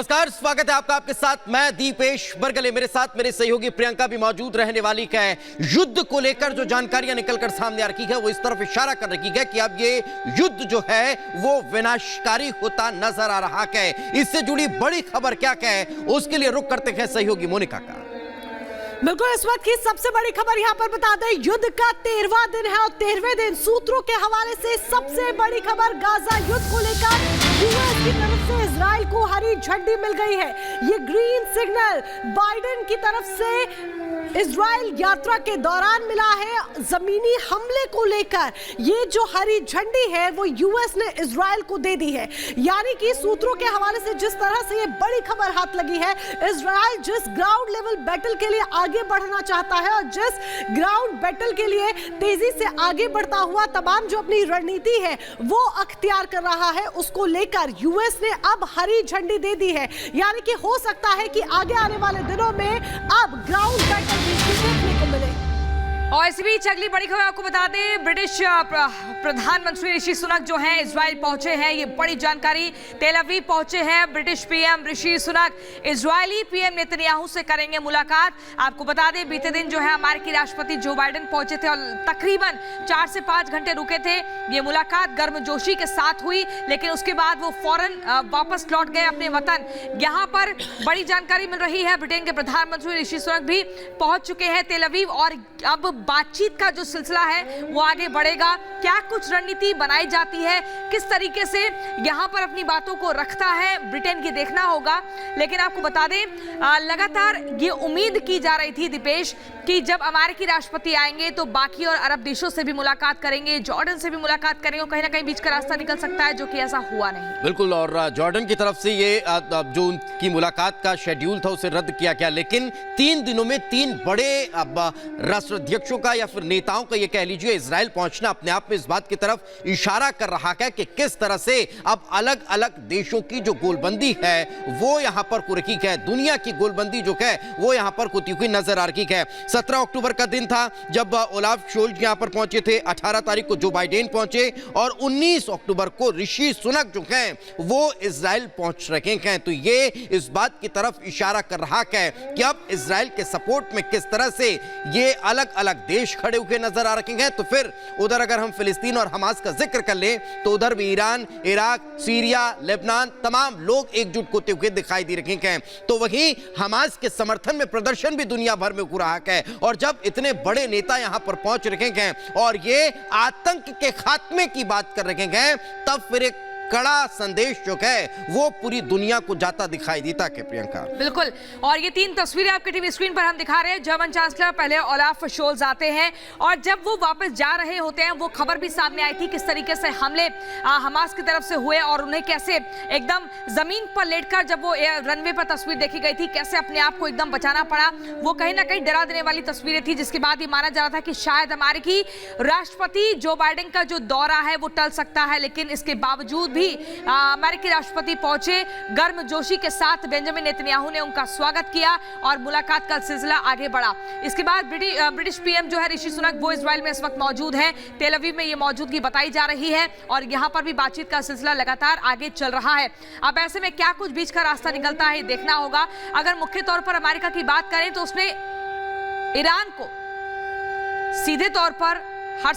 नमस्कार, स्वागत है आपका। आपके साथ मैं दीपेश बरगले, मेरे साथ मेरे सहयोगी प्रियंका भी मौजूद रहने वाली है। युद्ध को लेकर जो जानकारियां निकलकर सामने आ रही है वो इस तरफ इशारा कर रही है कि अब ये युद्ध जो है वो विनाशकारी होता नजर आ रहा है। इससे जुड़ी बड़ी खबर क्या है उसके लिए रुख करते हैं सहयोगी मोनिका का। बिल्कुल, इस वक्त की सबसे बड़ी खबर यहां पर बता दें, युद्ध का 13वां दिन है और 13वें दिन सूत्रों के हवाले से सबसे बड़ी खबर गाजा युद्ध को लेकर यूएस की तरफ से इजराइल को हरी झंडी मिल गई है। ये ग्रीन सिग्नल बाइडेन की तरफ से इजराइल यात्रा के दौरान मिला है। जमीनी हमले को लेकर ये जो हरी झंडी है वो यूएस ने इजराइल को दे दी है। यानी कि सूत्रों के हवाले से जिस तरह से ये बड़ी खबर हाथ लगी है, इजराइल जिस ग्राउंड लेवल बैटल के लिए आगे बढ़ना चाहता है और जिस ग्राउंड बैटल के लिए तेजी से आगे बढ़ता हुआ तमाम जो अपनी रणनीति है वो अख्तियार कर रहा है, उसको लेकर यूएस ने अब हरी झंडी दे दी है। यानी कि हो सकता है कि आगे आने वाले दिनों में अब ग्राउंड बैटल देखने को मिले। और इसी बीच अगली बड़ी खबर आपको बता दें, ब्रिटिश प्रधानमंत्री ऋषि सुनक जो हैं इजराइल पहुंचे हैं। ये बड़ी जानकारी, तेल अवीव पहुंचे हैं British PM Rishi Sunak. Israeli PM Netanyahu से करेंगे मुलाकात। आपको बता दें बीते दिन जो है अमेरिकी राष्ट्रपति जो बाइडेन पहुंचे थे और तकरीबन 4 से 5 घंटे रुके थे। ये मुलाकात गर्मजोशी के साथ हुई, लेकिन उसके बाद वो फौरन वापस लौट गए अपने वतन। यहाँ पर बड़ी जानकारी मिल रही है, ब्रिटेन के प्रधानमंत्री ऋषि सुनक भी पहुंच चुके हैं तेल अवीव और अब बातचीत का जो सिलसिला है वो आगे बढ़ेगा। क्या कुछ रणनीति बनाई जाती है, किस तरीके से यहां पर अपनी बातों को रखता है ब्रिटेन की देखना होगा। लेकिन आपको बता दें लगातार ये उम्मीद की जा रही थी दीपेश कि जब अमेरिकी राष्ट्रपति आएंगे तो बाकी और अरब देशों से भी मुलाकात करेंगे, जॉर्डन से भी मुलाकात करेंगे और कहीं ना कहीं बीच का रास्ता निकल सकता है, जो कि ऐसा हुआ नहीं। बिल्कुल, और जॉर्डन की तरफ से ये जो उनकी मुलाकात का शेड्यूल था उसे रद्द किया गया। लेकिन 3 दिनों में 3 बड़े राष्ट्राध्यक्षों का या फिर नेताओं का ये कह लीजिए इजराइल पहुंचना अपने आप में इस बात की तरफ इशारा कर रहा है कि किस तरह से अब अलग अलग देशों की जो गोलबंदी है वो यहां पर हो रही है। दुनिया की गोलबंदी जो है वो यहां पर होती हुई नजर आ रही है। 17 अक्टूबर का दिन था जब ओलाफ शोल्ज यहां पर पहुंचे थे, 18 तारीख को जो बाइडेन पहुंचे और 19 अक्टूबर को ऋषि सुनक जो हैं वो इजराइल पहुंच रहे हैं। तो ये इस बात की तरफ इशारा कर रहा है कि अब इजराइल के सपोर्ट में किस तरह से ये अलग अलग देश खड़े हुए नजर आ रहे हैं। तो फिर उधर अगर हम फिलिस्तीन और हमास का जिक्र कर लें तो उधर भी ईरान, इराक, सीरिया, लेबनान तमाम लोग एकजुट होते हुए दिखाई दे रहे हैं। तो वहीं हमास के समर्थन में प्रदर्शन भी दुनिया भर में हो रहा है। और जब इतने बड़े नेता यहां पर पहुंच रहे हैं और ये आतंक के खात्मे की बात कर रहे हैं, तब फिर एक कड़ा संदेश जो है वो पूरी दुनिया को जाता दिखाई देता है। प्रियंका, बिल्कुल, और ये 3 तस्वीरें आपके टीवी स्क्रीन पर हम दिखा रहे हैं। जर्मन चांसलर पहले ओलाफ शोल्ज आते हैं और जब वो वापस जा रहे होते हैं वो खबर भी सामने आई थी किस तरीके से हमले हमास की तरफ से हुए और उन्हें कैसे एकदम जमीन पर लेटकर जब वो रनवे पर तस्वीर देखी गई थी कैसे अपने आप को एकदम बचाना पड़ा। वो कहीं ना कहीं डरा देने वाली तस्वीरें थी, जिसके बाद ये माना जा रहा था कि शायद अमेरिकी राष्ट्रपति जो बाइडेन का जो दौरा है वो टल सकता है। लेकिन इसके बावजूद भी अमेरिकी राष्ट्रपति पहुंचे, गर्मजोशी के साथ बेंजामिन नेतन्याहू ने उनका स्वागत किया और मुलाकात का सिलसिला आगे बढ़ा। इसके बाद ब्रिटिश पीएम जो है ऋषि सुनक वो इजराइल में इस वक्त मौजूद है। तेल अवीव में ये मौजूदगी बताई जा रही है और यहां पर भी बातचीत का सिलसिला लगातार आगे चल रहा है। अब ऐसे में क्या कुछ बीच का रास्ता निकलता है देखना होगा। अगर मुख्य तौर पर अमेरिका की बात करें तो उसने ईरान को सीधे तौर पर हर